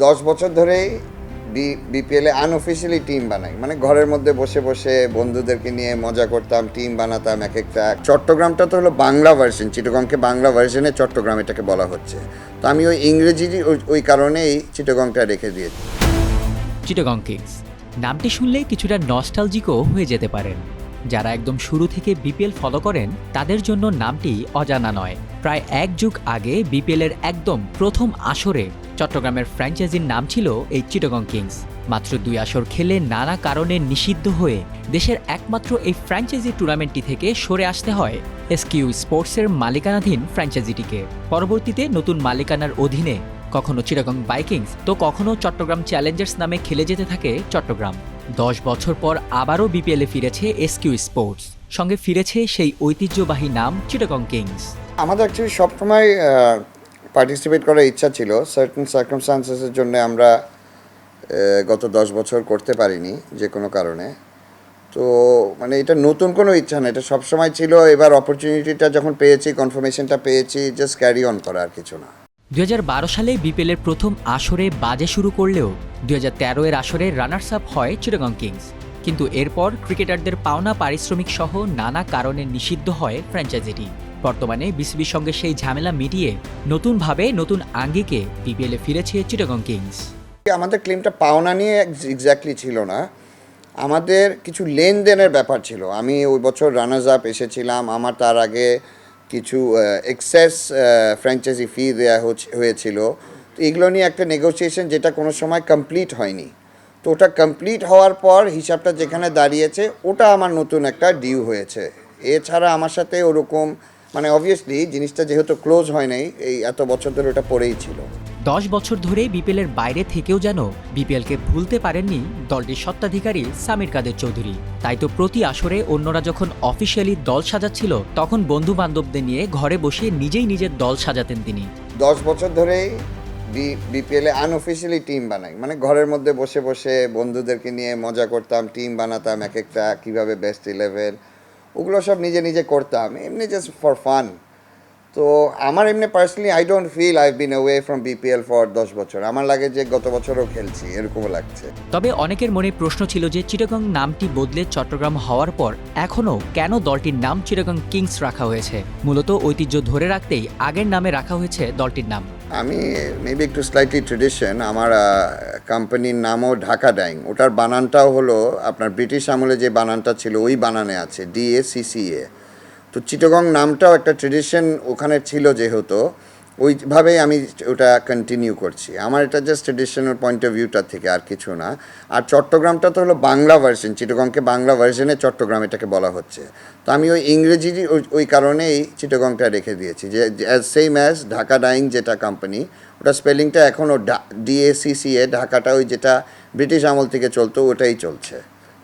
10 বছর ধরেই বিপিএল এ unofficially team বানাই, মানে ঘরের মধ্যে বসে বসে বন্ধুদেরকে নিয়ে মজা করতাম, টিম বানাতাম এক একটা। চট্টগ্রামটা তো হলো বাংলা ভার্সন, চিটাগংকে বাংলা ভার্সনে চট্টগ্রাম এটাকে বলা হচ্ছে। তো আমি ওই ইংরেজি ওই কারণেই চিটাগংটা রেখে দিয়েছি। চিটাগং কিংস নামটি শুনলেই কিছুটা নস্টালজিকও হয়ে যেতে পারেন। যারা একদম শুরু থেকে বিপিএল ফলো করেন তাদের জন্য নামটি অজানা নয়। প্রায় এক যুগ আগে বিপিএলের একদম প্রথম আসরে চট্টগ্রামের ফ্র্যাঞ্চাইজির নাম ছিল এই চিটাগং কিংস। মাত্র 2 আসর খেলে নানা কারণে নিষিদ্ধ হয়ে দেশের একমাত্র এই ফ্র্যাঞ্চাইজি টুর্নামেন্টটি থেকে সরে আসতে হয় এসকিউ স্পোর্টসের মালিকানাধীন ফ্র্যাঞ্চাইজিটিকে। পরবর্তীতে নতুন মালিকানার অধীনে কখনো চিটাগং ভাইকিংস তো কখনো চট্টগ্রাম চ্যালেঞ্জার্স নামে খেলে যেতে থাকে চট্টগ্রাম। 10 বছর পর আবারও বিপিএলে ফিরেছে এসকিউ স্পোর্টস, সঙ্গে ফিরেছে সেই ঐতিহ্যবাহী নাম চিটাগং কিংস। আমাদের অ্যাকচুয়ালি সবসময় পার্টিসিপেট করার ইচ্ছা ছিল, সার্টেন সার্কামস্টান্সেসের জন্য আমরা গত 10 বছর করতে পারিনি যে কোনো কারণে। তো মানে এটা নতুন কোনো ইচ্ছা না, এটা সবসময় ছিল। এবার অপরচুনিটিটা যখন পেয়েছি, কনফার্মেশনটা পেয়েছি, জাস্ট ক্যারি অন করা, আর কিছু না। 2012 সালে বিপিএলের প্রথম আসরে বাজে শুরু করলেও 2013 এর আসরে রানার্স আপ হয় চিটাগং কিংস। কিন্তু এরপর ক্রিকেটারদের পাওনা পারিশ্রমিক সহ নানা কারণে নিষিদ্ধ হয় ফ্র্যাঞ্চাইজিটি। বর্তমানে বিসিবির সঙ্গে সেই ঝামেলা মিটিয়ে নতুনভাবে নতুন আঙ্গিকে বিপিএলে ফিরেছে চিটাগং কিংস। আমাদের ক্লেমটা পাওনা নিয়ে এক্স্যাক্টলি ছিল না, আমাদের কিছু লেনদেনের ব্যাপার ছিল। আমি ওই বছর রানার্স আপ এসেছিলাম, আমার তার আগে কিছু এক্সেস ফ্র্যাঞ্চাইজি ফি দেওয়া হয়েছিল। তো এগুলো নিয়ে একটা নেগোসিয়েশন যেটা কোনো সময় কমপ্লিট হয়নি। তো ওটা কমপ্লিট হওয়ার পর হিসাবটা যেখানে দাঁড়িয়েছে, ওটা আমার নতুন একটা ডিউ হয়েছে। এছাড়া আমার সাথে ওরকম মানে অবভিয়াসলি জিনিসটা যেহেতু ক্লোজ হয় নাই, এই এত বছর ধরে ওটা পড়েই ছিল। 10 বছর ধরে বিপিএলের বাইরে থেকেও যেন বিপিএলকে ভুলতে পারেননি দলটির স্বত্বাধিকারী সামির কাদের চৌধুরী। তাই তো প্রতি আসরে অন্যরা যখন অফিসিয়ালি দল সাজাচ্ছিল তখন বন্ধু বান্ধবদের নিয়ে ঘরে বসে নিজেই নিজের দল সাজাতেন তিনি। 10 বছর ধরেই বিপিএল এ আনঅফিশিয়ালি টিম বানাই, মানে ঘরের মধ্যে বসে বসে বন্ধুদেরকে নিয়ে মজা করতাম, টিম বানাতাম এক একটা, কীভাবে বেস্ট 11, ওগুলো সব নিজে নিজে করতাম, এমনি জাস্ট ফর ফান। তো আমার এমনি personally I don't feel I been away from BPL for 10 বছর। আমার লাগে যে গত বছরও খেলছি, এরকমও লাগছে। তবে অনেকের মনে প্রশ্ন ছিল যে চিটাগং নামটি বদলে চট্টগ্রাম হওয়ার পর এখনও কেন দলটির নাম চিটাগং কিংস রাখা হয়েছে। মূলত ঐতিহ্য ধরে রাখতেই আগের নামে রাখা হয়েছে দলটির নাম। আমি মেবি একটু স্লাইটলি ট্রেডিশন, আমার কোম্পানির নামও ঢাকা ডাইং, ওটার বানানটাও হলো আপনার ব্রিটিশ আমলে যে বানানটা ছিল ওই বানানে আছে, DACCA। তো চিটাগং নামটাও একটা ট্রেডিশন ওখানে ছিল, যেহেতু ওইভাবেই আমি ওটা কন্টিনিউ করছি। আমার এটা জাস্ট ট্রেডিশনাল পয়েন্ট অফ ভিউটা থেকে, আর কিছু না। আর চট্টগ্রামটা তো হলো বাংলা ভার্সন, চিটাগংকে বাংলা ভার্সনে চট্টগ্রাম এটাকে বলা হচ্ছে। তো আমি ওই ইংরেজি ওই কারণেই চিটাগংটা রেখে দিয়েছি, যে সেম অ্যাজ ঢাকা ডাইং যেটা কোম্পানি, ওটা স্পেলিংটা এখনও DACCA, ঢাকাটা ওই যেটা ব্রিটিশ আমল থেকে চলতো ওটাই চলছে।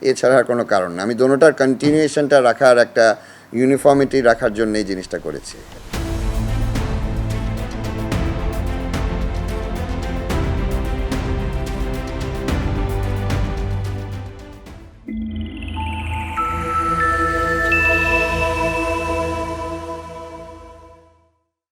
এছাড়া আর কোনো কারণ না। আমি দোনোটার কন্টিনিউয়েশনটা রাখার, একটা ইউনিফর্মিটি রাখার জন্য এই জিনিসটা করেছি।